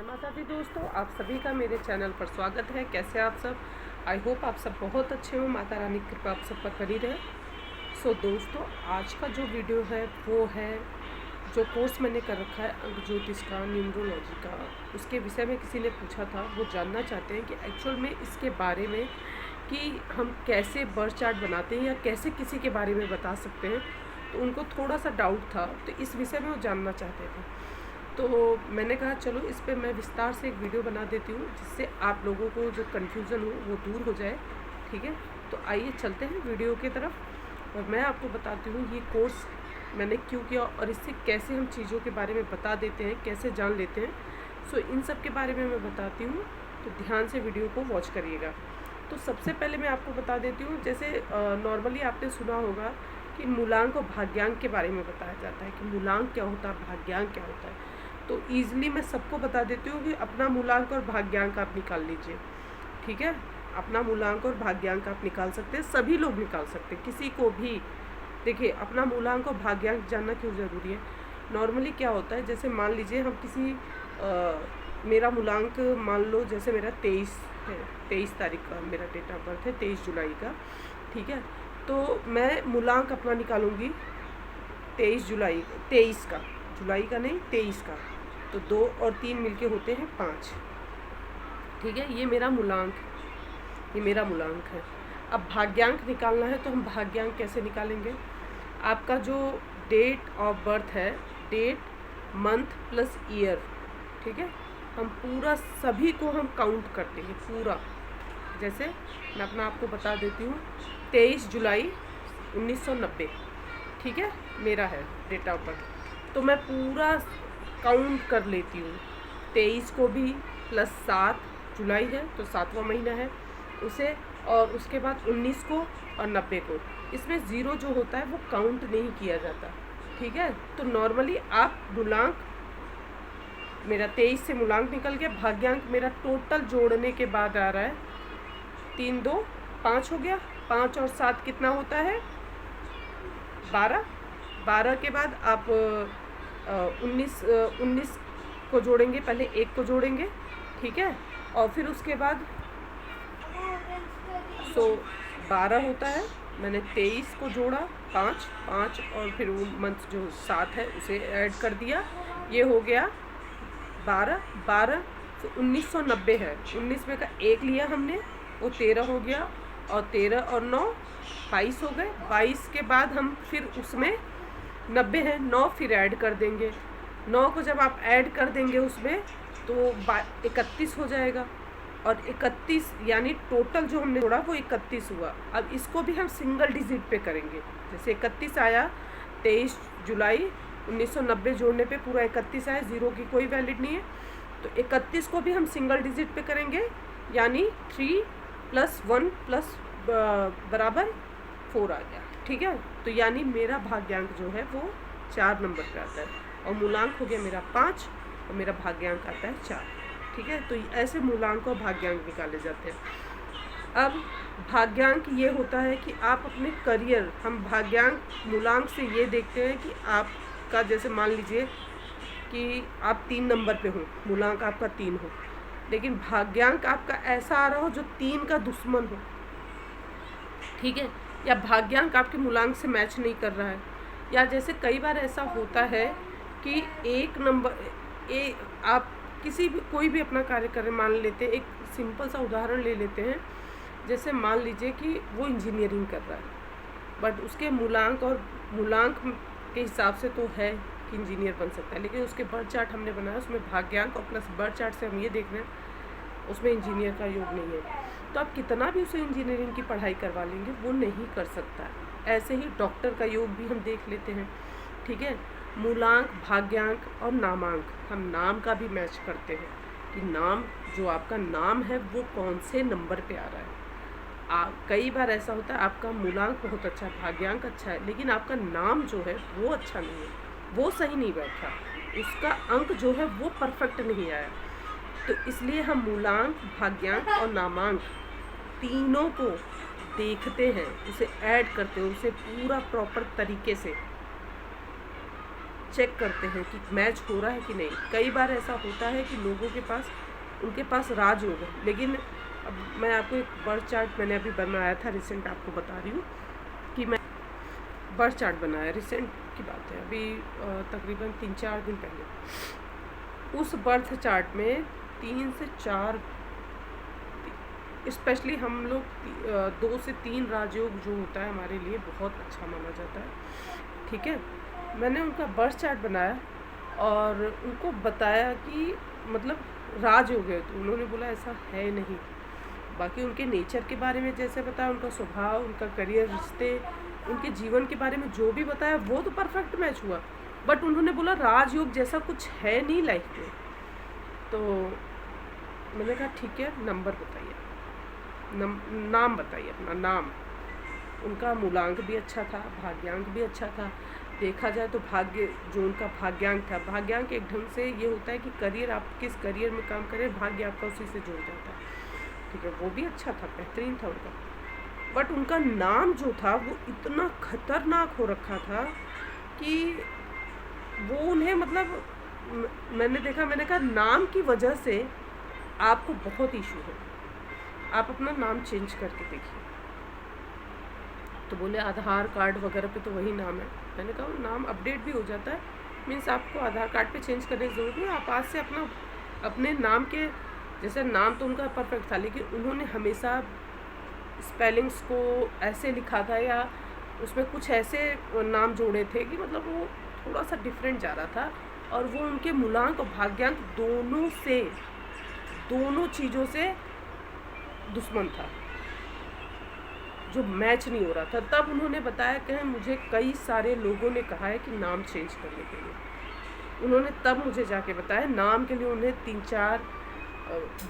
माता दी दोस्तों, आप सभी का मेरे चैनल पर स्वागत है। कैसे आप सब? आई होप आप सब बहुत अच्छे हो। माता रानी की कृपा आप सब पर बनी रहे। सो दोस्तों, आज का जो वीडियो है वो है जो कोर्स मैंने कर रखा है अंक ज्योतिष का, न्यूमरोलॉजी का। उसके विषय में किसी ने पूछा था, वो जानना चाहते हैं कि एक्चुअल में इसके बारे में कि हम कैसे बर्थ चार्ट बनाते हैं या कैसे किसी के बारे में बता सकते हैं। तो उनको थोड़ा सा डाउट था, तो इस विषय में वो जानना चाहते थे। तो मैंने कहा चलो इस पे मैं विस्तार से एक वीडियो बना देती हूँ, जिससे आप लोगों को जो कन्फ्यूज़न हो वो दूर हो जाए। ठीक है, तो आइए चलते हैं वीडियो की तरफ और मैं आपको बताती हूँ ये कोर्स मैंने क्यों किया और इससे कैसे हम चीज़ों के बारे में बता देते हैं, कैसे जान लेते हैं। सो इन सब के बारे में मैं बताती हूँ, तो ध्यान से वीडियो को वॉच करिएगा। तो सबसे पहले मैं आपको बता देती हूँ, जैसे नॉर्मली आपने सुना होगा कि मूलांक और भाग्यांक के बारे में बताया जाता है कि मूलांक क्या होता है, भाग्यांक क्या होता है। तो ईज़िली मैं सबको बता देती हूँ कि अपना मूलांक और भाग्यांक आप निकाल लीजिए। ठीक है, अपना मूलांक और भाग्यांक आप निकाल सकते हैं, सभी लोग निकाल सकते हैं, किसी को भी। देखिए, अपना मूलांक और भाग्यांक जानना क्यों ज़रूरी है। नॉर्मली क्या होता है, जैसे मान लीजिए हम किसी मेरा मूलांक मान लो, जैसे मेरा 23 है, 23 तारीख का मेरा डेट ऑफ बर्थ है, 23 जुलाई का। ठीक है, तो मैं मूलांक अपना निकालूंगी 23 जुलाई, 23 का, जुलाई का नहीं 23 का। तो 2 और 3 मिलके होते हैं 5। ठीक है, ये मेरा मूलांक है, ये मेरा मूलांक है। अब भाग्यांक निकालना है, तो हम भाग्यांक कैसे निकालेंगे। आपका जो डेट ऑफ बर्थ है, डेट, मंथ प्लस ईयर। ठीक है, हम पूरा सभी को हम काउंट कर देंगे पूरा। जैसे मैं अपना आपको बता देती हूँ, 23 जुलाई 1990। ठीक है, मेरा है डेट ऑफ बर्थ। तो मैं पूरा काउंट कर लेती हूँ। 23 को भी प्लस 7 जुलाई है, तो 7वां महीना है उसे, और उसके बाद 19 को और 90 को। इसमें ज़ीरो जो होता है वो काउंट नहीं किया जाता। ठीक है, तो नॉर्मली आप मूलांक, मेरा 23 से मूलांक निकल गया। भाग्यांक मेरा टोटल जोड़ने के बाद आ रहा है 3 2 5 हो गया। 5 और 7 कितना होता है, 12। 12 के बाद आप 19 को जोड़ेंगे, पहले 1 को जोड़ेंगे। ठीक है, और फिर उसके बाद 12 होता है। मैंने 23 को जोड़ा, 5 और फिर वो मंथ जो 7 है उसे ऐड कर दिया, ये हो गया 12। तो 1990 है, 19 में का 1 लिया हमने, वो 13 हो गया, और 13 और 9 22 हो गए। 22 के बाद हम फिर उसमें 90 है, 9 फिर ऐड कर देंगे। 9 को जब आप ऐड कर देंगे उसमें, तो 31 हो जाएगा। और 31 यानी टोटल जो हमने जोड़ा वो 31 हुआ। अब इसको भी हम सिंगल डिजिट पे करेंगे। जैसे 31 आया, 23 जुलाई 1990 जोड़ने पे पूरा 31 आया, ज़ीरो की कोई वैलिड नहीं है। तो 31 को भी हम सिंगल डिजिट पे करेंगे, यानी 3 + 1 बराबर 4 आ गया। ठीक है, तो यानी मेरा भाग्यांक जो है वो 4 नंबर पे आता है, और मूलांक हो गया मेरा 5 और मेरा भाग्यांक आता है 4। ठीक है, तो ऐसे मूलांक और भाग्यांक निकाले जाते हैं। अब भाग्यांक ये होता है कि आप अपने करियर, हम भाग्यांक मूलांक से ये देखते हैं कि आपका, जैसे मान लीजिए कि आप 3 नंबर पे हो, मूलांक आपका 3 हो, लेकिन भाग्यांक आपका ऐसा आ रहा हो जो 3 का दुश्मन हो। ठीक है, या भाग्यांक आपके मूलांक से मैच नहीं कर रहा है, या जैसे कई बार ऐसा होता है कि एक नंबर आप किसी भी कोई भी अपना कार्य करें, मान लेते हैं, एक सिंपल सा उदाहरण ले लेते हैं। जैसे मान लीजिए कि वो इंजीनियरिंग कर रहा है, बट उसके मूलांक के हिसाब से तो है कि इंजीनियर बन सकता है, लेकिन उसके बर्थ चार्ट हमने बनाया, उसमें भाग्यांक और प्लस बर्थ चार्ट से हम ये देख रहे हैं उसमें इंजीनियर का योग नहीं है। तो आप कितना भी उसे इंजीनियरिंग की पढ़ाई करवा लेंगे, वो नहीं कर सकता। ऐसे ही डॉक्टर का योग भी हम देख लेते हैं। ठीक है, मूलांक, भाग्यांक और नामांक, हम नाम का भी मैच करते हैं कि नाम, जो आपका नाम है वो कौन से नंबर पे आ रहा है। कई बार ऐसा होता है आपका मूलांक बहुत अच्छा है, भाग्यांक अच्छा है, लेकिन आपका नाम जो है वो अच्छा नहीं है, वो सही नहीं बैठा, उसका अंक जो है वो परफेक्ट नहीं आया। तो इसलिए हम मूलांक, भाग्यांक और नामांक तीनों को देखते हैं, उसे ऐड करते हैं, उसे पूरा प्रॉपर तरीके से चेक करते हैं कि मैच हो रहा है कि नहीं। कई बार ऐसा होता है कि लोगों के पास, उनके पास राजयोग है, लेकिन अब मैं आपको एक बर्थ चार्ट मैंने अभी बनाया था, रिसेंट आपको बता रही हूँ कि मैं बर्थ चार्ट बनाया, रिसेंट की बात है, अभी तकरीबन 3-4 दिन पहले। उस बर्थ चार्ट में 3 से 4, स्पेशली हम लोग 2 से 3 राजयोग जो होता है हमारे लिए बहुत अच्छा माना जाता है। ठीक है, मैंने उनका बर्थ चार्ट बनाया और उनको बताया कि मतलब राजयोग है, तो उन्होंने बोला ऐसा है नहीं। बाकी उनके नेचर के बारे में जैसे बताया, उनका स्वभाव, उनका करियर, रिश्ते, उनके जीवन के बारे में जो भी बताया वो तो परफेक्ट मैच हुआ, बट उन्होंने बोला राजयोग जैसा कुछ है नहीं लाइफ में। तो मैंने कहा ठीक है, नंबर बताइए, नाम बताइए अपना नाम। उनका मूलांक भी अच्छा था, भाग्यांक भी अच्छा था। देखा जाए तो भाग्य, जो उनका भाग्यांक था, भाग्यांक एक ढंग से ये होता है कि करियर, आप किस करियर में काम करें, भाग्य आपका उसी से जुड़ जाता है। ठीक है, वो भी अच्छा था, बेहतरीन था उनका। बट उनका नाम जो था वो इतना खतरनाक हो रखा था कि वो उन्हें मतलब मैंने देखा, मैंने कहा नाम की वजह से आपको बहुत इशू है, आप अपना नाम चेंज करके देखिए। तो बोले आधार कार्ड वगैरह पे तो वही नाम है। मैंने कहा नाम अपडेट भी हो जाता है, मीन्स आपको आधार कार्ड पे चेंज करने की ज़रूरत नहीं, आप आज से अपने नाम के जैसे, नाम तो उनका परफेक्ट था लेकिन उन्होंने हमेशा स्पेलिंग्स को ऐसे लिखा था या उसमें कुछ ऐसे नाम जोड़े थे कि मतलब वो थोड़ा सा डिफरेंट जा रहा था, और वो उनके मूलांक और भाग्यांक दोनों चीज़ों से दुश्मन था, जो मैच नहीं हो रहा था। तब उन्होंने बताया कि मुझे कई सारे लोगों ने कहा है कि नाम चेंज करने के लिए, उन्होंने तब मुझे जाके बताया नाम के लिए उन्हें 3-4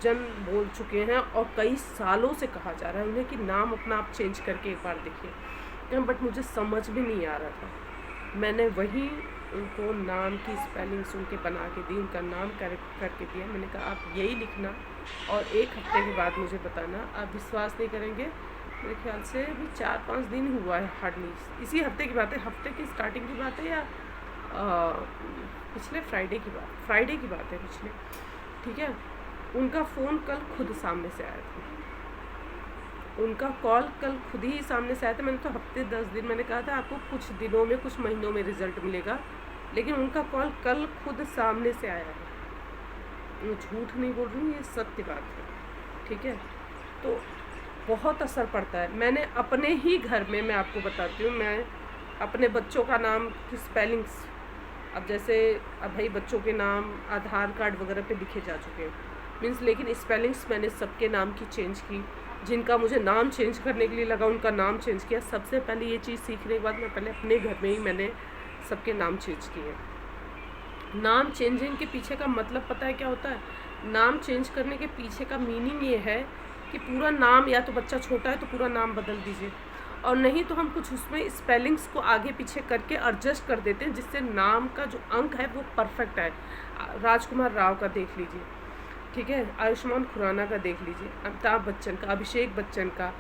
जन बोल चुके हैं और कई सालों से कहा जा रहा है उन्हें कि नाम अपना आप चेंज करके एक बार देखिए। बट मुझे समझ में नहीं आ रहा था। मैंने वही उनको नाम की स्पेलिंग्स उनके बना के दी, उनका नाम करेक्ट करके दिया। मैंने कहा आप यही लिखना और 1 हफ्ते के बाद मुझे बताना। आप विश्वास नहीं करेंगे, मेरे ख्याल से अभी 4-5 दिन हुआ है हार्डली, इसी हफ्ते की बात है, हफ्ते की स्टार्टिंग की बात है या पिछले फ्राइडे की बात है पिछले। ठीक है, उनका फ़ोन कल खुद सामने से आया था, उनका कॉल कल खुद ही सामने से आया था। मैंने तो हफ्ते 10 दिन मैंने कहा था आपको कुछ दिनों में, कुछ महीनों में रिज़ल्ट मिलेगा, लेकिन उनका कॉल कल खुद सामने से आया है। मैं झूठ नहीं बोल रही हूँ, ये सत्य बात है। ठीक है, तो बहुत असर पड़ता है। मैंने अपने ही घर में, मैं आपको बताती हूँ, मैं अपने बच्चों का नाम की स्पेलिंग्स, अब जैसे अब भाई बच्चों के नाम आधार कार्ड वगैरह पे लिखे जा चुके हैं मीन्स, लेकिन स्पेलिंग्स मैंने सबके नाम की चेंज की। जिनका मुझे नाम चेंज करने के लिए लगा उनका नाम चेंज किया। सबसे पहले ये चीज़ सीखने के बाद मैं पहले अपने घर में ही मैंने सबके नाम चेंज किए। नाम चेंजिंग के पीछे का मतलब पता है क्या होता है? नाम चेंज करने के पीछे का मीनिंग ये है कि पूरा नाम, या तो बच्चा छोटा है तो पूरा नाम बदल दीजिए, और नहीं तो हम कुछ उसमें स्पेलिंग्स को आगे पीछे करके एडजस्ट कर देते हैं जिससे नाम का जो अंक है वो परफेक्ट है। राजकुमार राव का देख लीजिए, ठीक है, आयुष्मान खुराना का देख लीजिए, अमिताभ बच्चन का, अभिषेक बच्चन का,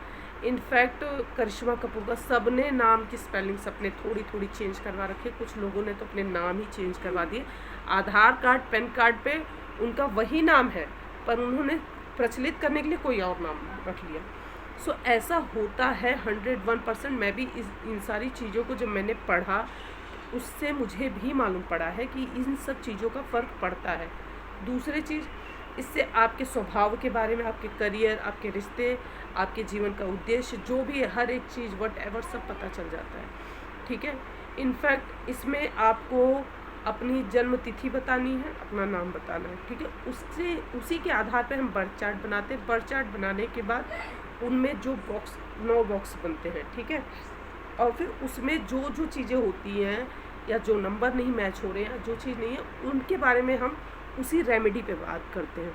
इनफैक्ट करिश्मा कपूर का, सब ने नाम की स्पेलिंग्स अपने थोड़ी थोड़ी चेंज करवा रखे। कुछ लोगों ने तो अपने नाम ही चेंज करवा दिए। आधार कार्ड, पैन कार्ड पे उनका वही नाम है पर उन्होंने प्रचलित करने के लिए कोई और नाम रख लिया। सो ऐसा होता है 101%। मैं भी इन सारी चीज़ों को जब मैंने पढ़ा उससे मुझे भी मालूम पड़ा है कि इन सब चीज़ों का फ़र्क पड़ता है। दूसरी चीज़, इससे आपके स्वभाव के बारे में, आपके करियर, आपके रिश्ते, आपके जीवन का उद्देश्य, जो भी है, हर एक चीज़ व्हाटएवर सब पता चल जाता है। ठीक है, इनफैक्ट इसमें आपको अपनी जन्म तिथि बतानी है, अपना नाम बताना है। ठीक है, उससे उसी के आधार पे हम बर्थ चार्ट बनाते हैं। बर्थ चार्ट बनाने के बाद उनमें जो बॉक्स, 9 बॉक्स बनते हैं, ठीक है, और फिर उसमें जो जो चीज़ें होती हैं या जो नंबर नहीं मैच हो रहे हैं, जो चीज़ नहीं है, उनके बारे में हम उसी रेमेडी पे बात करते हैं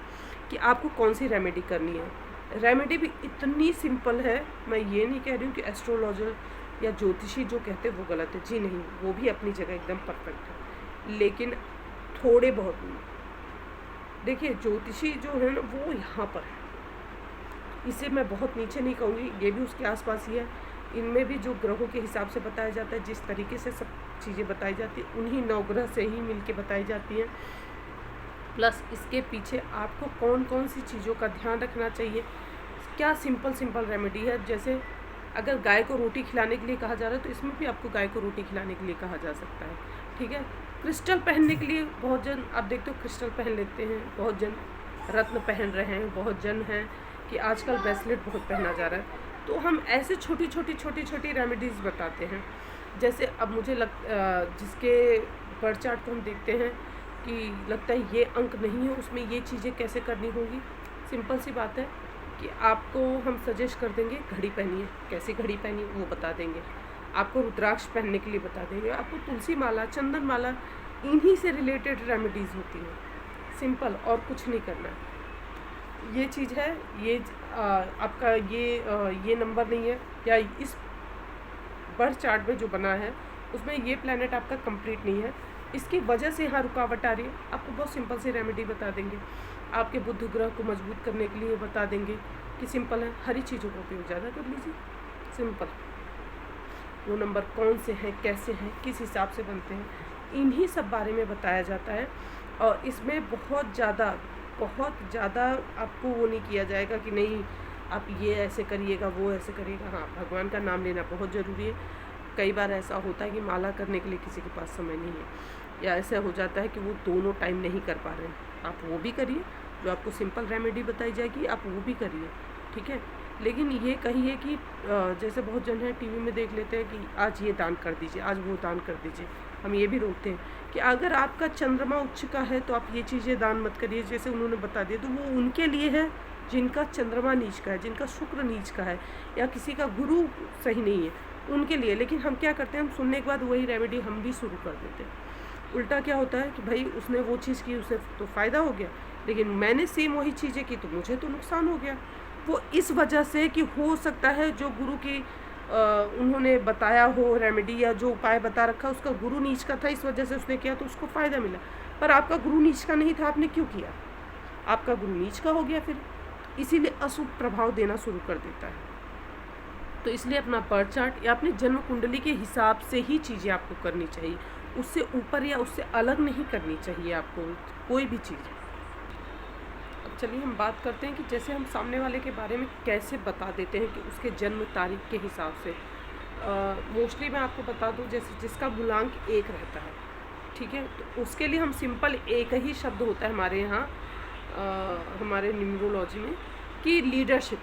कि आपको कौन सी रेमेडी करनी है। रेमेडी भी इतनी सिंपल है, मैं ये नहीं कह रही हूँ कि एस्ट्रोलॉजर या ज्योतिषी जो कहते हैं वो गलत है, जी नहीं, वो भी अपनी जगह एकदम परफेक्ट है, लेकिन थोड़े बहुत नहीं। देखिए, ज्योतिषी जो है ना वो यहाँ पर है, इसे मैं बहुत नीचे नहीं कहूँगी, ये भी उसके आसपास ही है। इनमें भी जो ग्रहों के हिसाब से बताया जाता है, जिस तरीके से सब चीज़ें बताई जाती हैं, उन्हीं नवग्रह से ही मिलके बताई जाती हैं। प्लस इसके पीछे आपको कौन कौन सी चीज़ों का ध्यान रखना चाहिए, क्या सिंपल रेमेडी है। जैसे अगर गाय को रोटी खिलाने के लिए कहा जा रहा है तो इसमें भी आपको गाय को रोटी खिलाने के लिए कहा जा सकता है, ठीक है। क्रिस्टल पहनने के लिए बहुत जन आप देखते हो क्रिस्टल पहन लेते हैं, बहुत जन रत्न पहन रहे हैं, बहुत जन हैं कि आजकल ब्रेसलेट बहुत पहना जा रहा है। तो हम ऐसे छोटी छोटी रेमेडीज़ बताते हैं। जैसे अब मुझे जिसके बर्थ चार्ट को हम देखते हैं कि लगता है ये अंक नहीं है, उसमें ये चीज़ें कैसे करनी होगी। सिंपल सी बात है कि आपको हम सजेस्ट कर देंगे घड़ी पहनिए, कैसी घड़ी पहनिए वो बता देंगे, आपको रुद्राक्ष पहनने के लिए बता देंगे, आपको तुलसी माला, चंदन माला, इन्हीं से रिलेटेड रेमेडीज़ होती हैं। सिंपल, और कुछ नहीं करना है। ये चीज़ है, ये आपका ये नंबर नहीं है, या इस बर्थ चार्ट में जो बना है उसमें ये प्लैनेट आपका कंप्लीट नहीं है, इसकी वजह से यहाँ रुकावट आ रही है। आपको बहुत सिंपल सी रेमेडी बता देंगे। आपके बुध ग्रह को मजबूत करने के लिए बता देंगे कि सिंपल है, हरी चीज़ों का उपयोग ज़्यादा कर लीजिए। सिंपल, वो नंबर कौन से हैं, कैसे हैं, किस हिसाब से बनते हैं, इन्हीं सब बारे में बताया जाता है। और इसमें बहुत ज़्यादा आपको वो नहीं किया जाएगा कि नहीं आप ये ऐसे करिएगा, वो ऐसे करिएगा। हाँ, भगवान का नाम लेना बहुत ज़रूरी है। कई बार ऐसा होता है कि माला करने के लिए किसी के पास समय नहीं है, या ऐसा हो जाता है कि वो दोनों टाइम नहीं कर पा रहे हैं। आप वो भी करिए, जो आपको सिंपल रेमेडी बताई जाएगी आप वो भी करिए, ठीक है। लेकिन ये कहिए कि जैसे बहुत जन है टीवी में देख लेते हैं कि आज ये दान कर दीजिए, आज वो दान कर दीजिए। हम ये भी रोकते हैं कि अगर आपका चंद्रमा उच्च का है तो आप ये चीज़ें दान मत करिए, जैसे उन्होंने बता दिया। तो वो उनके लिए है जिनका चंद्रमा नीच का है, जिनका शुक्र नीच का है, या किसी का गुरु सही नहीं है, उनके लिए। लेकिन हम क्या करते हैं, हम सुनने के बाद वही रेमेडी हम भी शुरू कर देते हैं। उल्टा क्या होता है कि भाई उसने वो चीज़ की, उसे तो फ़ायदा हो गया, लेकिन मैंने सेम वही चीज़ें की तो मुझे तो नुकसान हो गया। वो इस वजह से कि हो सकता है जो गुरु की उन्होंने बताया हो रेमेडी या जो उपाय बता रखा उसका गुरु नीच का था, इस वजह से उसने किया तो उसको फ़ायदा मिला। पर आपका गुरु नीच का नहीं था, आपने क्यों किया? आपका गुरु नीच का हो गया, फिर इसीलिए अशुभ प्रभाव देना शुरू कर देता है। तो इसलिए अपना बर्थ चार्ट या अपनी जन्म कुंडली के हिसाब से ही चीज़ें आपको करनी चाहिए, उससे ऊपर या उससे अलग नहीं करनी चाहिए आपको कोई भी चीज़। अब चलिए हम बात करते हैं कि जैसे हम सामने वाले के बारे में कैसे बता देते हैं कि उसके जन्म तारीख के हिसाब से। मोस्टली मैं आपको बता दूं, जैसे जिसका मूलांक 1 रहता है, ठीक है, तो उसके लिए हम सिंपल एक ही शब्द होता है हमारे यहाँ हमारे न्यूमरोलॉजी में कि लीडरशिप।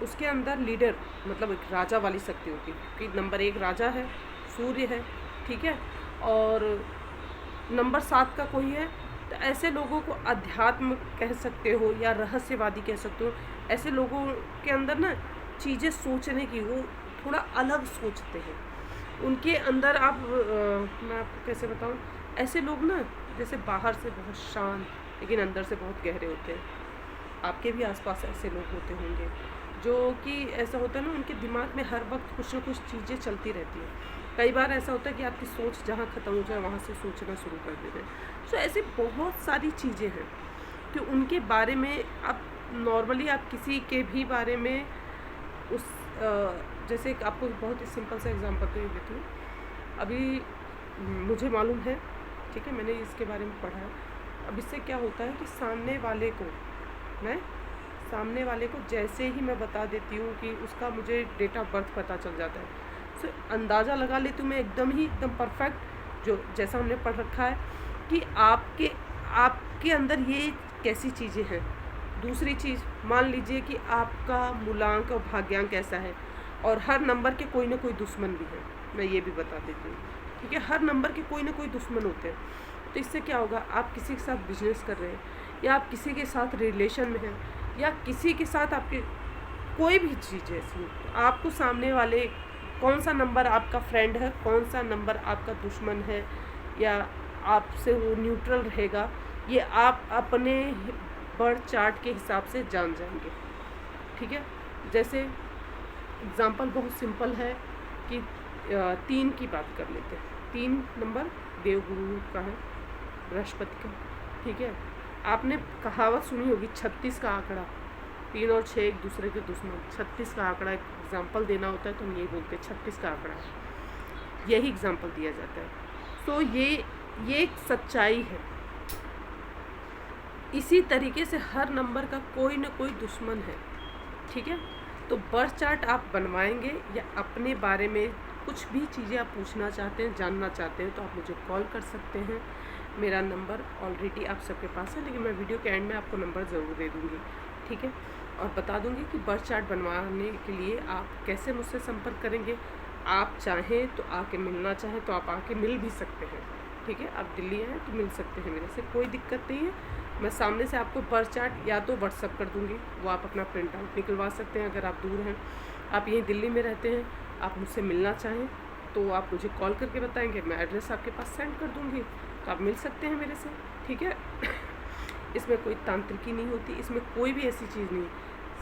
उसके अंदर लीडर मतलब एक राजा वाली शक्ति होती है, कि नंबर 1 राजा है, सूर्य है, ठीक है, और नंबर 7 का कोई है, तो ऐसे लोगों को अध्यात्म कह सकते हो या रहस्यवादी कह सकते हो। ऐसे लोगों के अंदर ना चीज़ें सोचने की, वो थोड़ा अलग सोचते हैं, उनके अंदर मैं आपको कैसे बताऊँ, ऐसे लोग ना जैसे बाहर से बहुत शांत लेकिन अंदर से बहुत गहरे होते हैं। आपके भी आसपास ऐसे लोग होते होंगे जो कि ऐसा होता है ना, उनके दिमाग में हर वक्त कुछ ना कुछ चीज़ें चलती रहती हैं। कई बार ऐसा होता है कि आपकी सोच जहाँ ख़त्म हो जाए वहाँ से सोचना शुरू कर देते हैं। सो ऐसी बहुत सारी चीज़ें हैं कि उनके बारे में आप नॉर्मली आप किसी के भी बारे में उस जैसे आपको बहुत ही सिंपल सा एग्जांपल तो ये देती हूँ। अभी मुझे मालूम है, ठीक है, मैंने इसके बारे में पढ़ा है। अब इससे क्या होता है कि सामने वाले को जैसे ही मैं बता देती हूँ कि उसका मुझे डेट ऑफ बर्थ पता चल जाता है, सो अंदाज़ा लगा लेती हूँ मैं एकदम परफेक्ट, जो जैसा हमने पढ़ रखा है कि आपके अंदर ये कैसी चीज़ें हैं। दूसरी चीज़, मान लीजिए कि आपका मूलांक और भाग्यांक ऐसा है और हर नंबर के कोई ना कोई दुश्मन भी है, मैं ये भी बता देती हूँ, ठीक है। हर नंबर के कोई ना कोई दुश्मन होते हैं। तो इससे क्या होगा, आप किसी के साथ बिजनेस कर रहे हैं या आप किसी के साथ रिलेशन में हैं या किसी के साथ आपके कोई भी चीज़ ऐसी, तो आपको सामने वाले कौन सा नंबर आपका फ्रेंड है, कौन सा नंबर आपका दुश्मन है या आपसे वो न्यूट्रल रहेगा, ये आप अपने बर्थ चार्ट के हिसाब से जान जाएंगे, ठीक है। जैसे एग्ज़ाम्पल बहुत सिंपल है कि 3 की बात कर लेते हैं। 3 नंबर देवगुरु का है, बृहस्पति का, ठीक है। आपने कहावत सुनी होगी 36 का आंकड़ा, 3 और 6 एक दूसरे के दुश्मन। 36 का आंकड़ा एक एग्जाम्पल देना होता है तो हम यही बोलते हैं 36 का आंकड़ा है, यही एग्जाम्पल दिया जाता है। सो ये एक सच्चाई है। इसी तरीके से हर नंबर का कोई ना कोई दुश्मन है, ठीक है। तो बर्थ चार्ट आप बनवाएंगे या अपने बारे में कुछ भी चीज़ें आप पूछना चाहते हैं, जानना चाहते हैं, तो आप मुझे कॉल कर सकते हैं। मेरा नंबर ऑलरेडी आप सबके पास है, लेकिन मैं वीडियो के एंड में आपको नंबर ज़रूर दे दूँगी, ठीक है। और बता दूँगी कि बर्थ चार्ट बनवाने के लिए आप कैसे मुझसे संपर्क करेंगे। आप चाहें तो आके मिलना चाहें तो आप आके मिल भी सकते हैं, ठीक है। आप दिल्ली आएँ तो मिल सकते हैं मेरे से, कोई दिक्कत नहीं है। मैं सामने से आपको बर्थ चार्ट या तो व्हाट्सअप कर दूँगी, वो आप अपना प्रिंट आउट निकलवा सकते हैं। अगर आप दूर हैं, आप यहीं दिल्ली में रहते हैं, आप मुझसे मिलना चाहें तो आप मुझे कॉल करके बताएंगे, मैं एड्रेस आपके पास सेंड कर दूँगी, तो आप मिल सकते हैं मेरे से, ठीक है। इसमें कोई तांत्रिकी नहीं होती, इसमें कोई भी ऐसी चीज़ नहीं।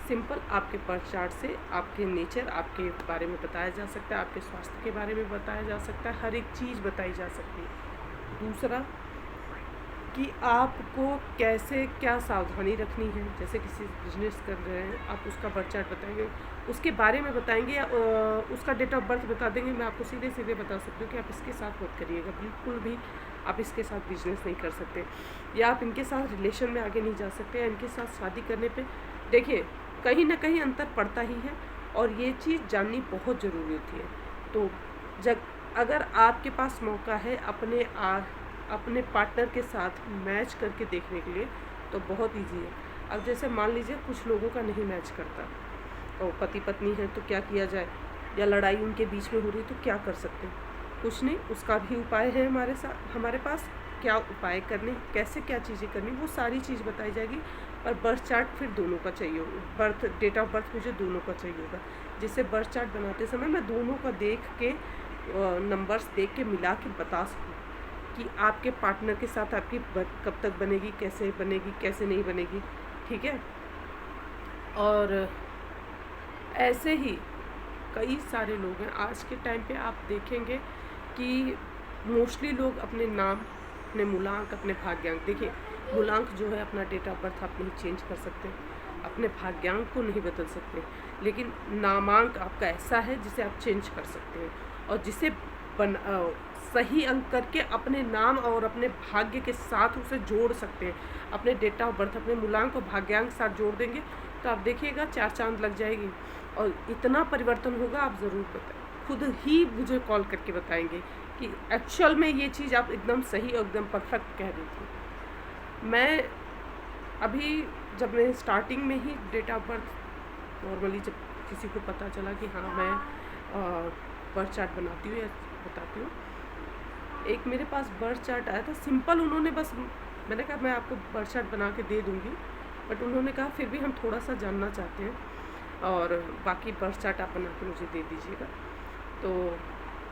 सिंपल आपके बर्थ चार्ट से आपके नेचर, आपके बारे में बताया जा सकता है, आपके स्वास्थ्य के बारे में बताया जा सकता है, हर एक चीज़ बताई जा सकती है। दूसरा कि आपको कैसे क्या सावधानी रखनी है, जैसे किसी बिजनेस कर रहे हैं आप उसका बर्थ चार्ट बताएंगे, उसके बारे में बताएंगे या उसका डेट ऑफ बर्थ बता देंगे, मैं आपको सीधे सीधे बता सकती हूँ कि आप इसके साथ मत करिएगा, बिल्कुल भी आप इसके साथ बिजनेस नहीं कर सकते, या आप इनके साथ रिलेशन में आगे नहीं जा सकते, या इनके साथ शादी करने पे देखिए कहीं ना कहीं अंतर पड़ता ही है, और ये चीज़ जाननी बहुत ज़रूरी होती है। तो जब अगर आपके पास मौका है अपने पार्टनर के साथ मैच करके देखने के लिए, तो बहुत इजी है। अब जैसे मान लीजिए कुछ लोगों का नहीं मैच करता, और पति पत्नी है तो क्या किया जाए, या लड़ाई उनके बीच में हो रही तो क्या कर सकते हैं, कुछ नहीं, उसका भी उपाय है हमारे पास, क्या उपाय करने, कैसे क्या चीज़ें करनी, वो सारी चीज़ बताई जाएगी। और बर्थ चार्ट फिर दोनों का चाहिए होगा, डेट ऑफ बर्थ मुझे दोनों का चाहिए होगा, जिससे बर्थ चार्ट बनाते समय मैं दोनों का देख के नंबर्स देख के मिला के बता सकूँ कि आपके पार्टनर के साथ आपकी कब तक बनेगी, कैसे नहीं बनेगी, ठीक है। और ऐसे ही कई सारे लोग हैं आज के टाइम पे, आप देखेंगे कि मोस्टली लोग अपने नाम, अपने मूलांक, अपने भाग्यांक, देखिए मूलांक जो है अपना डेट ऑफ बर्थ आप नहीं चेंज कर सकते, अपने भाग्यांक को नहीं बदल सकते, लेकिन नामांक आपका ऐसा है जिसे आप चेंज कर सकते हैं, और जिसे सही अंक करके अपने नाम और अपने भाग्य के साथ उसे जोड़ सकते हैं। अपने डेट ऑफ बर्थ, अपने मूलांक और भाग्यांक साथ जोड़ देंगे तो आप देखिएगा 4 चांद लग जाएगी, और इतना परिवर्तन होगा, आप ज़रूर बताएं, खुद ही मुझे कॉल करके बताएंगे कि एक्चुअल में ये चीज़ आप एकदम सही और एकदम परफेक्ट कह रही थी। मैं अभी जब मैं स्टार्टिंग में ही डेट ऑफ बर्थ नॉर्मली जब किसी को पता चला कि हाँ मैं बर्थ चार्ट बनाती हूँ या बताती हूँ, एक मेरे पास बर्थ चार्ट आया था सिंपल, उन्होंने बस, मैंने कहा मैं आपको बर्थ चार्ट बना के दे दूँगी, बट उन्होंने कहा फिर भी हम थोड़ा सा जानना चाहते हैं, और बाकी बर्थ चार्ट आप बना के मुझे दे दीजिएगा। तो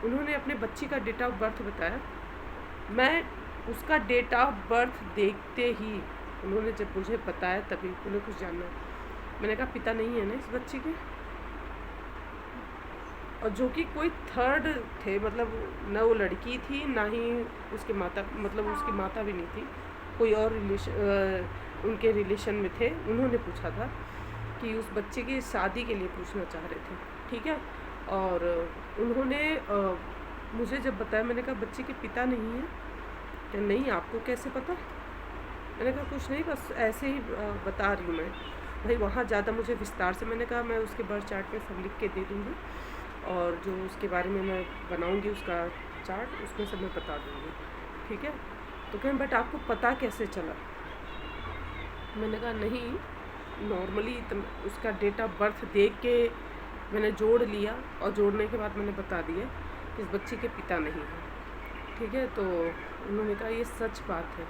उन्होंने अपने बच्ची का डेट ऑफ बर्थ बताया, मैं उसका डेट ऑफ बर्थ देखते ही उन्होंने जब मुझे बताया तभी उन्हें कुछ जानना, मैंने कहा पिता नहीं है ना इस बच्ची के, और जो कि कोई थर्ड थे, मतलब ना वो लड़की थी ना ही उसके माता, मतलब उसकी माता भी नहीं थी, कोई और उनके रिलेशन में थे। उन्होंने पूछा था कि उस बच्चे की शादी के लिए पूछना चाह रहे थे, ठीक है। और उन्होंने मुझे जब बताया, मैंने कहा बच्चे के पिता नहीं है क्या, नहीं आपको कैसे पता, मैंने कहा कुछ नहीं बस ऐसे ही बता रही हूँ मैं, भाई वहाँ ज़्यादा मुझे विस्तार से, मैंने कहा मैं उसके बर्थ चार्ट में सब लिख के दे दूँगी, और जो उसके बारे में मैं बनाऊंगी उसका चार्ट, उसमें सब मैं बता दूंगी, ठीक है। तो कहें बट आपको पता कैसे चला, मैंने कहा नहीं नॉर्मली उसका डेट ऑफ बर्थ देख के मैंने जोड़ लिया, और जोड़ने के बाद मैंने बता दिया कि इस बच्ची के पिता नहीं है, ठीक है। तो उन्होंने कहा ये सच बात है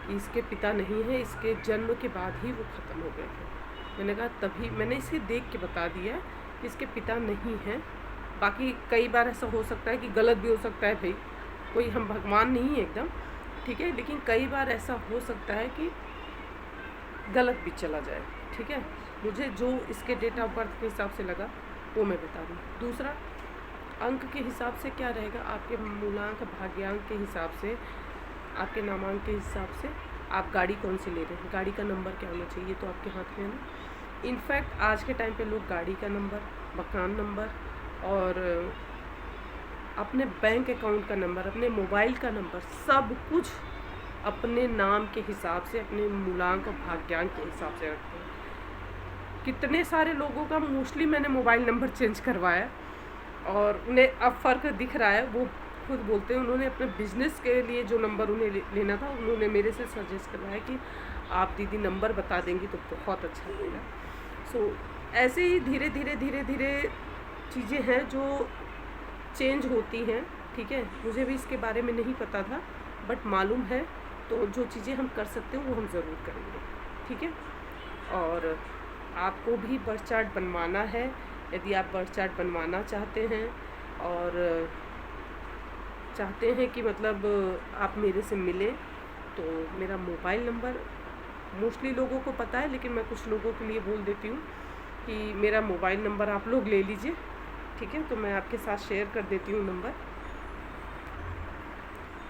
कि इसके पिता नहीं है, इसके जन्म के बाद ही वो ख़त्म हो गए थे। मैंने कहा तभी मैंने इसे देख के बता दिया कि इसके पिता नहीं हैं। बाकी कई बार ऐसा हो सकता है कि गलत भी हो सकता है, भाई कोई हम भगवान नहीं है एकदम, ठीक है, लेकिन कई बार ऐसा हो सकता है कि गलत भी चला जाए, ठीक है। मुझे जो इसके डेट ऑफ बर्थ के हिसाब से लगा वो मैं बता दूँ। दूसरा अंक के हिसाब से क्या रहेगा, आपके मूलांक भाग्यांक के हिसाब से, आपके नामांक के हिसाब से आप गाड़ी कौन सी ले रहे हैं, गाड़ी का नंबर क्या होना चाहिए, तो आपके हाथ में है ना। इनफैक्ट आज के टाइम पे लोग गाड़ी का नंबर, मकान नंबर और अपने बैंक अकाउंट का नंबर, अपने मोबाइल का नंबर, सब कुछ अपने नाम के हिसाब से, अपने मूलांक और भाग्यांक के हिसाब से रखते हैं। कितने सारे लोगों का मोस्टली मैंने मोबाइल नंबर चेंज करवाया और उन्हें अब फ़र्क दिख रहा है। वो खुद बोलते हैं उन्होंने अपने बिजनेस के लिए जो नंबर उन्हें लेना था, उन्होंने मेरे से सजेस्ट करवाया कि आप दीदी नंबर बता देंगी तो बहुत अच्छा लगेगा। सो ऐसे ही धीरे धीरे चीज़ें हैं जो चेंज होती हैं, ठीक है। मुझे भी इसके बारे में नहीं पता था, बट मालूम है, तो जो चीज़ें हम कर सकते हैं वो हम ज़रूर करेंगे, ठीक है। और आपको भी बर्थ चार्ट बनवाना है, यदि आप बर्थ चार्ट बनवाना चाहते हैं और चाहते हैं कि मतलब आप मेरे से मिलें, तो मेरा मोबाइल नंबर मोस्टली लोगों को पता है, लेकिन मैं कुछ लोगों के लिए बोल देती हूँ कि मेरा मोबाइल नंबर आप लोग ले लीजिए, ठीक है। तो मैं आपके साथ शेयर कर देती हूँ नंबर।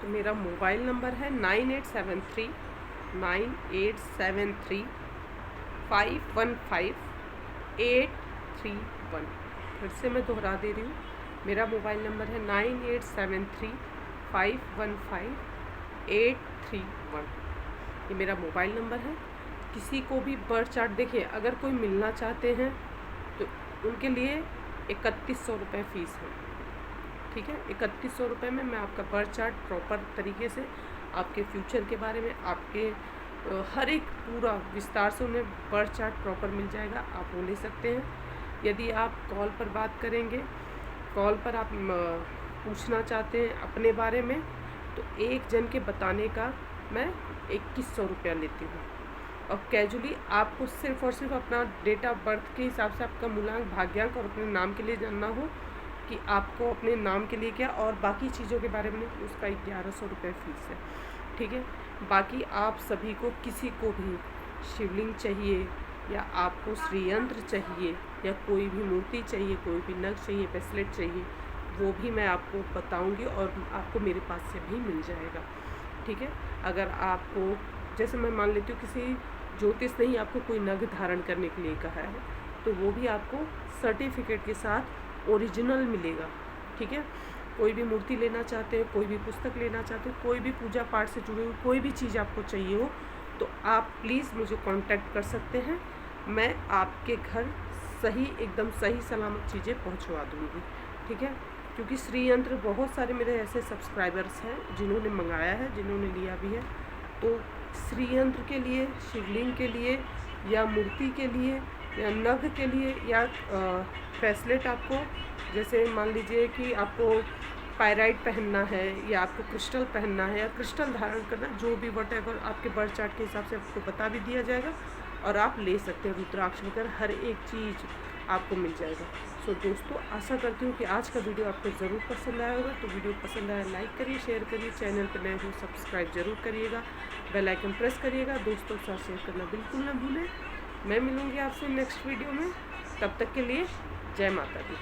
तो मेरा मोबाइल नंबर है 9873 515 831। फिर से मैं दोहरा दे रही हूँ, मेरा मोबाइल नंबर है 9873 515 831। ये मेरा मोबाइल नंबर है। किसी को भी बर्थ चार्ट, देखिए अगर कोई मिलना चाहते हैं तो उनके लिए 3100 रुपये फ़ीस है, ठीक है। 3100 रुपये में मैं आपका बर्थ चार्ट प्रॉपर तरीके से, आपके फ्यूचर के बारे में, आपके हर एक पूरा विस्तार से उन्हें बर्थ चार्ट प्रॉपर मिल जाएगा। आप वो ले सकते हैं। यदि आप कॉल पर बात करेंगे, कॉल पर आप पूछना चाहते हैं अपने बारे में, तो एक जन के बताने का मैं 2100 रुपया लेती हूँ। और कैजुअली आपको सिर्फ़ और सिर्फ अपना डेट ऑफ बर्थ के हिसाब से आपका मूलांक, भाग्यांक और अपने नाम के लिए जानना हो कि आपको अपने नाम के लिए क्या, और बाकी चीज़ों के बारे में उसका 1100 रुपये फ़ीस है, ठीक है। बाकी आप सभी को, किसी को भी शिवलिंग चाहिए या आपको श्रीयंत्र चाहिए या कोई भी मूर्ति चाहिए, कोई भी नग चाहिए, ब्रेसलेट चाहिए, वो भी मैं आपको बताऊंगी और आपको मेरे पास से भी मिल जाएगा, ठीक है। अगर आपको, जैसे मैं मान लेती हूँ किसी ज्योतिष ने ही आपको कोई नग धारण करने के लिए कहा है, तो वो भी आपको सर्टिफिकेट के साथ ओरिजिनल मिलेगा, ठीक है। कोई भी मूर्ति लेना चाहते हैं, कोई भी पुस्तक लेना चाहते हैं, कोई भी पूजा पाठ से जुड़ी हुई कोई भी चीज़ आपको चाहिए हो, तो आप प्लीज़ मुझे कांटेक्ट कर सकते हैं। मैं आपके घर सही, एकदम सही सलामत चीज़ें पहुंचवा दूंगी, ठीक है। क्योंकि श्री यंत्र बहुत सारे मेरे ऐसे सब्सक्राइबर्स हैं जिन्होंने मंगाया है, जिन्होंने लिया भी है। तो श्री यंत्र के लिए, शिवलिंग के लिए या मूर्ति के लिए या नग के लिए या ब्रेसलेट, आपको जैसे मान लीजिए कि आपको पायराइट पहनना है या आपको क्रिस्टल पहनना है या क्रिस्टल धारण करना, जो भी वटेवर आपके बर्थ चार्ट के हिसाब से आपको बता भी दिया जाएगा और आप ले सकते हैं। रुद्राक्ष वगैरह हर एक चीज़ आपको मिल जाएगा। सो दोस्तों, आशा करती हूँ कि आज का वीडियो आपको ज़रूर पसंद आया होगा। तो वीडियो पसंद आया लाइक करिए, शेयर करिए, चैनल पर नए हो सब्सक्राइब जरूर करिएगा, बेल आइकन प्रेस करिएगा, दोस्तों के साथ शेयर करना बिल्कुल ना भूलें। मैं मिलूँगी आपसे नेक्स्ट वीडियो में, तब तक के लिए जय माता दी।